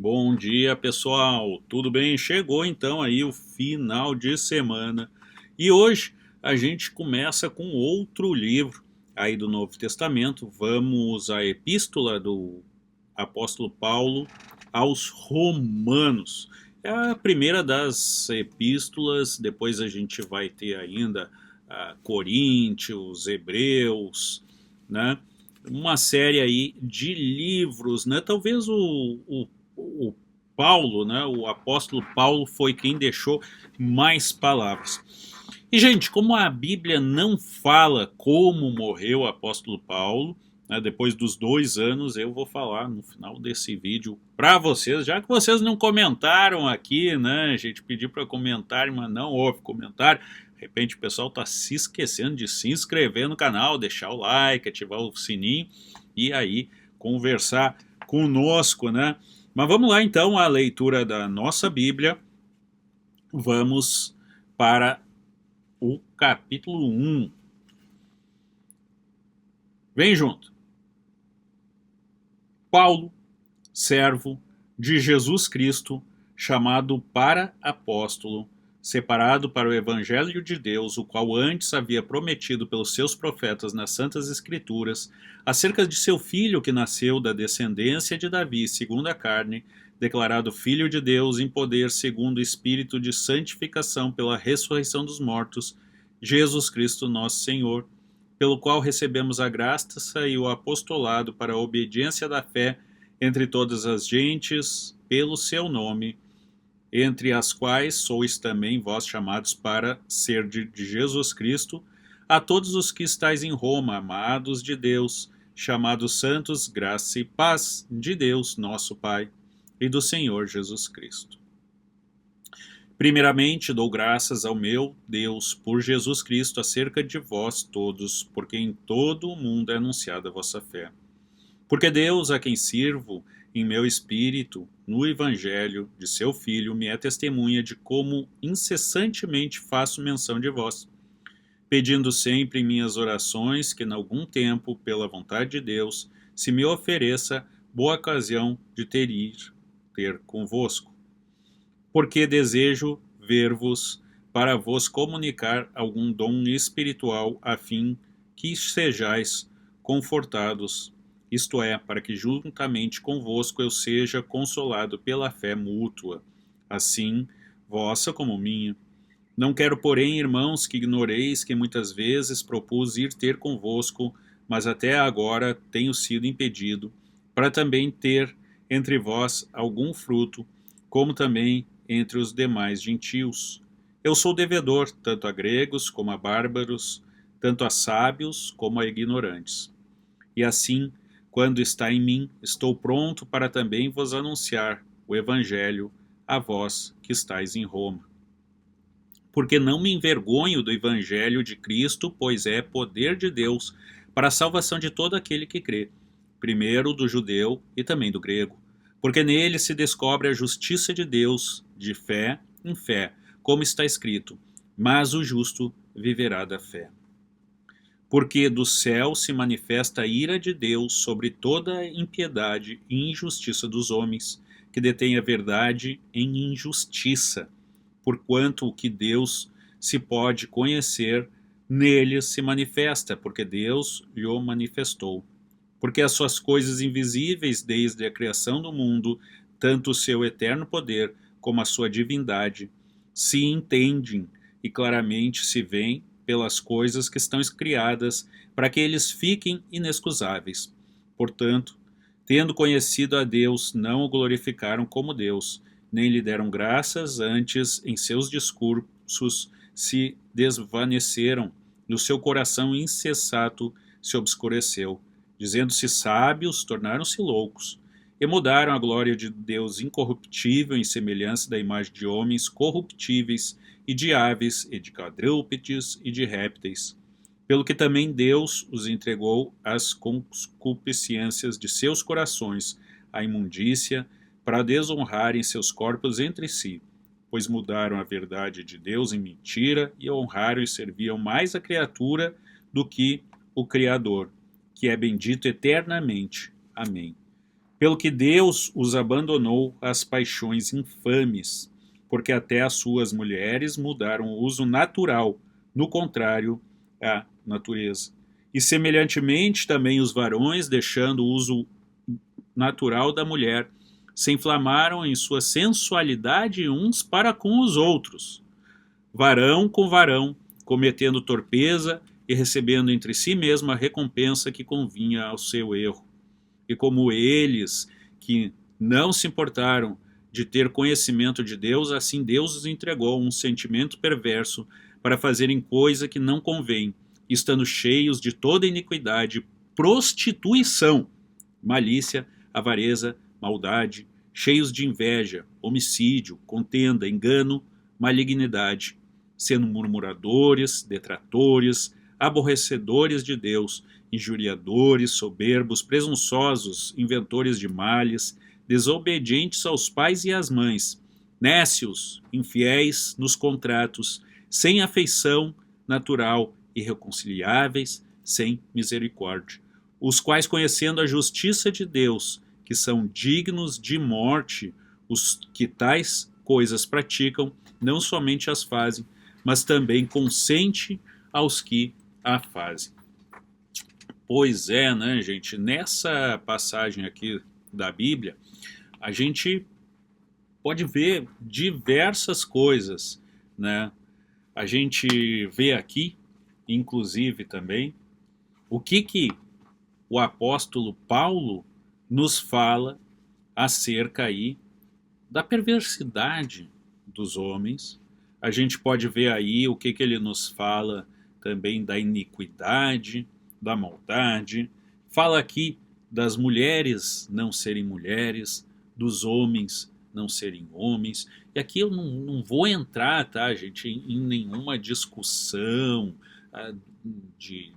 Bom dia, pessoal. Tudo bem? Chegou então aí o final de semana. E hoje a gente começa com outro livro aí do Novo Testamento. Vamos à epístola do apóstolo Paulo aos Romanos. É a primeira das epístolas, depois a gente vai ter ainda Coríntios, Hebreus, né? Uma série aí de livros, né? Talvez o Paulo, né, o apóstolo Paulo foi quem deixou mais palavras. E, gente, como a Bíblia não fala como morreu o apóstolo Paulo, né, depois dos 2 anos, eu vou falar no final desse vídeo para vocês, já que vocês não comentaram aqui, né, a gente pediu para comentarem, mas não houve comentário. De repente o pessoal está se esquecendo de se inscrever no canal, deixar o like, ativar o sininho e aí conversar conosco, né? Mas vamos lá então à leitura da nossa Bíblia. Vamos para o capítulo 1. Vem junto. Paulo, servo de Jesus Cristo, chamado para apóstolo, separado para o evangelho de Deus, o qual antes havia prometido pelos seus profetas nas santas escrituras, acerca de seu filho que nasceu da descendência de Davi, segundo a carne, declarado filho de Deus em poder segundo o espírito de santificação pela ressurreição dos mortos, Jesus Cristo nosso Senhor, pelo qual recebemos a graça e o apostolado para a obediência da fé entre todas as gentes, pelo seu nome, entre as quais sois também vós chamados para ser de Jesus Cristo, a todos os que estáis em Roma, amados de Deus, chamados santos, graça e paz de Deus, nosso Pai, e do Senhor Jesus Cristo. Primeiramente, dou graças ao meu Deus por Jesus Cristo acerca de vós todos, porque em todo o mundo é anunciada a vossa fé. Porque Deus, a quem sirvo em meu espírito, no Evangelho de seu Filho, me é testemunha de como incessantemente faço menção de vós, pedindo sempre em minhas orações que, em algum tempo, pela vontade de Deus, se me ofereça boa ocasião de ter convosco. Porque desejo ver-vos para vos comunicar algum dom espiritual, a fim que sejais confortados, isto é, para que juntamente convosco eu seja consolado pela fé mútua, assim vossa como minha. Não quero, porém, irmãos, que ignoreis que muitas vezes propus ir ter convosco, mas até agora tenho sido impedido, para também ter entre vós algum fruto, como também entre os demais gentios. Eu sou devedor, tanto a gregos como a bárbaros, tanto a sábios como a ignorantes. E assim, quando está em mim, estou pronto para também vos anunciar o Evangelho a vós que estáis em Roma. Porque não me envergonho do Evangelho de Cristo, pois é poder de Deus para a salvação de todo aquele que crê, primeiro do judeu e também do grego. Porque nele se descobre a justiça de Deus, de fé em fé, como está escrito: mas o justo viverá da fé. Porque do céu se manifesta a ira de Deus sobre toda a impiedade e injustiça dos homens, que detêm a verdade em injustiça, porquanto o que Deus se pode conhecer, nele se manifesta, porque Deus lhe o manifestou. Porque as suas coisas invisíveis desde a criação do mundo, tanto o seu eterno poder como a sua divindade, se entendem e claramente se veem pelas coisas que estão criadas, para que eles fiquem inexcusáveis. Portanto, tendo conhecido a Deus, não o glorificaram como Deus, nem lhe deram graças, antes em seus discursos se desvaneceram, no seu coração insensato se obscureceu. Dizendo-se sábios, tornaram-se loucos, e mudaram a glória de Deus incorruptível em semelhança da imagem de homens corruptíveis, e de aves, e de quadrúpedes, e de répteis. Pelo que também Deus os entregou às concupiscências de seus corações, à imundícia, para desonrarem seus corpos entre si, pois mudaram a verdade de Deus em mentira e honraram e serviam mais a criatura do que o Criador, que é bendito eternamente. Amém. pelo que Deus os abandonou às paixões infames, porque até as suas mulheres mudaram o uso natural, no contrário à natureza. E semelhantemente também os varões, deixando o uso natural da mulher, se inflamaram em sua sensualidade uns para com os outros, varão com varão, cometendo torpeza e recebendo entre si mesmo a recompensa que convinha ao seu erro. E como eles, que não se importaram de ter conhecimento de Deus, assim Deus os entregou um sentimento perverso para fazerem coisa que não convém, estando cheios de toda iniquidade, prostituição, malícia, avareza, maldade, cheios de inveja, homicídio, contenda, engano, malignidade, sendo murmuradores, detratores, aborrecedores de Deus, injuriadores, soberbos, presunçosos, inventores de males, desobedientes aos pais e às mães, nécios, infiéis nos contratos, sem afeição natural, irreconciliáveis, sem misericórdia, os quais, conhecendo a justiça de Deus, que são dignos de morte, os que tais coisas praticam, não somente as fazem, mas também consente aos que a fazem. Pois é, né, gente? Nessa passagem aqui da Bíblia, a gente pode ver diversas coisas, né? A gente vê aqui, inclusive também, o que o apóstolo Paulo nos fala acerca aí da perversidade dos homens. A gente pode ver aí o que ele nos fala também da iniquidade, da maldade. Fala aqui das mulheres não serem mulheres, dos homens não serem homens. E aqui eu não vou entrar, tá, gente, em nenhuma discussão de,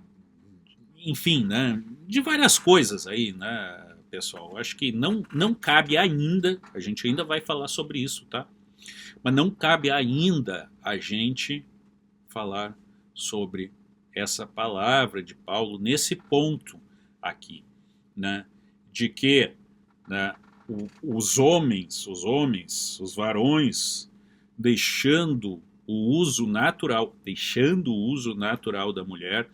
enfim, né, de várias coisas aí, né, pessoal. Acho que não cabe ainda, a gente ainda vai falar sobre isso, tá? Mas não cabe ainda a gente falar sobre essa palavra de Paulo nesse ponto aqui, né? De que, né, os homens, os varões, deixando o uso natural da mulher,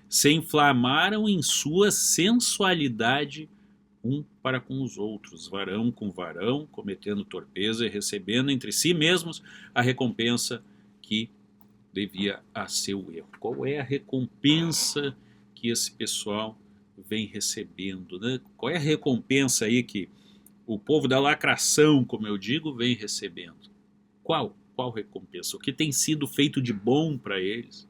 se inflamaram em sua sensualidade um para com os outros, varão com varão, cometendo torpeza e recebendo entre si mesmos a recompensa que devia a seu erro. Qual é a recompensa que esse pessoal vem recebendo, né? Qual é a recompensa aí que o povo da lacração, como eu digo, vem recebendo? Qual recompensa? O que tem sido feito de bom para eles?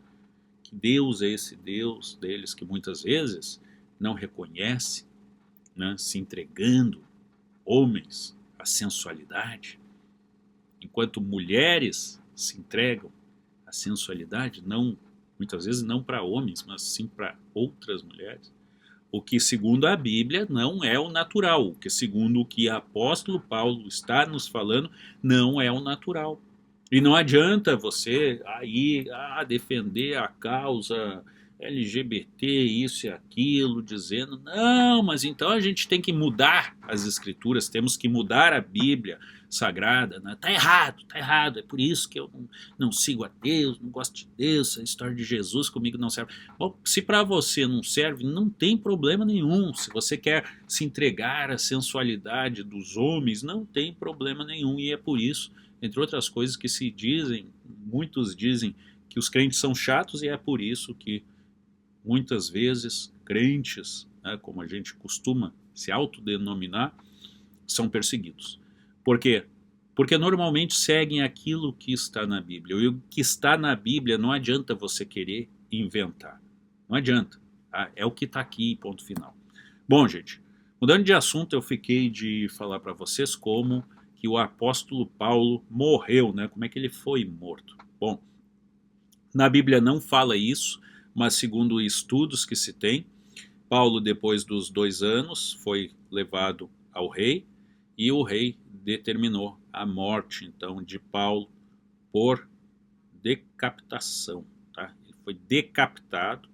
Que Deus é esse Deus deles que muitas vezes não reconhece, né? Se entregando, homens, à sensualidade, enquanto mulheres se entregam à sensualidade, não, muitas vezes não para homens, mas sim para outras mulheres. O que, segundo a Bíblia, não é o natural. O que, segundo o que o apóstolo Paulo está nos falando, não é o natural. E não adianta você aí defender a causa LGBT, isso e aquilo, dizendo, não, mas então a gente tem que mudar as escrituras, temos que mudar a Bíblia Sagrada, né? Tá errado, é por isso que eu não sigo a Deus, não gosto de Deus, a história de Jesus comigo não serve. Bom, se para você não serve, não tem problema nenhum. Se você quer se entregar à sensualidade dos homens, não tem problema nenhum, e é por isso, entre outras coisas, que se dizem, muitos dizem que os crentes são chatos, e é por isso que muitas vezes crentes, né, como a gente costuma se autodenominar, são perseguidos. Por quê? Porque normalmente seguem aquilo que está na Bíblia. E o que está na Bíblia não adianta você querer inventar. Não adianta. Tá? É o que está aqui, ponto final. Bom, gente, mudando de assunto, eu fiquei de falar para vocês como que o apóstolo Paulo morreu, né? Como é que ele foi morto. Bom, na Bíblia não fala isso, mas segundo estudos que se tem, Paulo, depois dos 2 anos, foi levado ao rei, e o rei determinou a morte, então, de Paulo por decapitação. Tá? Ele foi decapitado,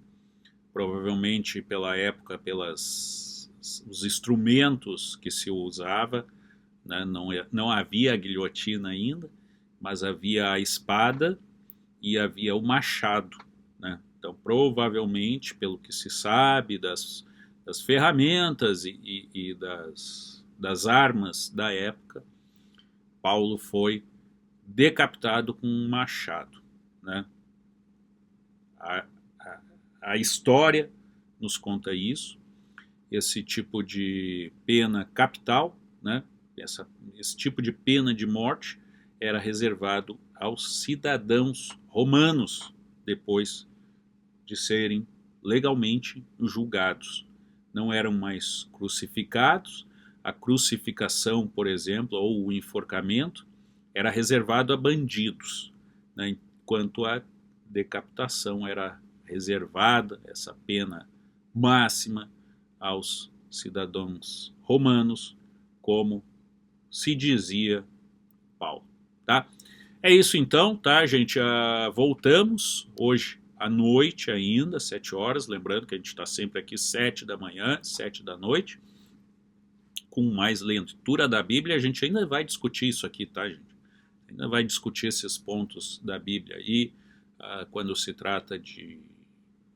provavelmente pela época, pelas os instrumentos que se usava, né? Não havia a guilhotina ainda, mas havia a espada e havia o machado, né? Então, provavelmente, pelo que se sabe das ferramentas e das armas da época, Paulo foi decapitado com um machado, né? A, a, a história nos conta isso. Esse tipo de pena capital, né? Esse tipo de pena de morte era reservado aos cidadãos romanos depois de serem legalmente julgados. Não eram mais crucificados. A crucificação, por exemplo, ou o enforcamento era reservado a bandidos, né? Enquanto a decapitação era reservada, essa pena máxima, aos cidadãos romanos, como se dizia Paulo, tá? É isso então, tá, gente? Voltamos hoje à noite ainda, 7 horas, lembrando que a gente está sempre aqui 7 da manhã, 7 da noite, com mais leitura da Bíblia. A gente ainda vai discutir isso aqui, tá, gente? Ainda vai discutir esses pontos da Bíblia aí, quando se trata de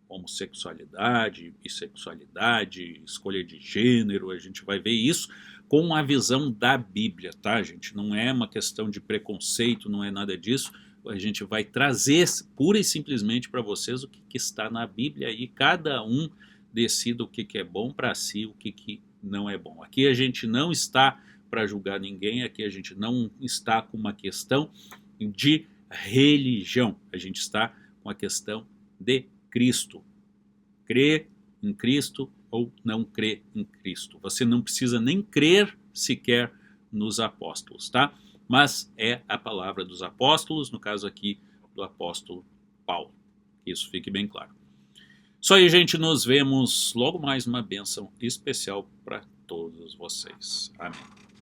homossexualidade, bissexualidade, escolha de gênero. A gente vai ver isso com a visão da Bíblia, tá, gente? Não é uma questão de preconceito, não é nada disso. A gente vai trazer pura e simplesmente para vocês o que está na Bíblia e cada um decida o que é bom para si, o que não é bom. Aqui a gente não está para julgar ninguém, aqui a gente não está com uma questão de religião, a gente está com a questão de Cristo. Crê em Cristo ou não crê em Cristo. Você não precisa nem crer sequer nos apóstolos, tá? Mas é a palavra dos apóstolos, no caso aqui do apóstolo Paulo. Isso fique bem claro. Isso aí, gente, nos vemos logo mais, uma bênção especial para todos vocês. Amém.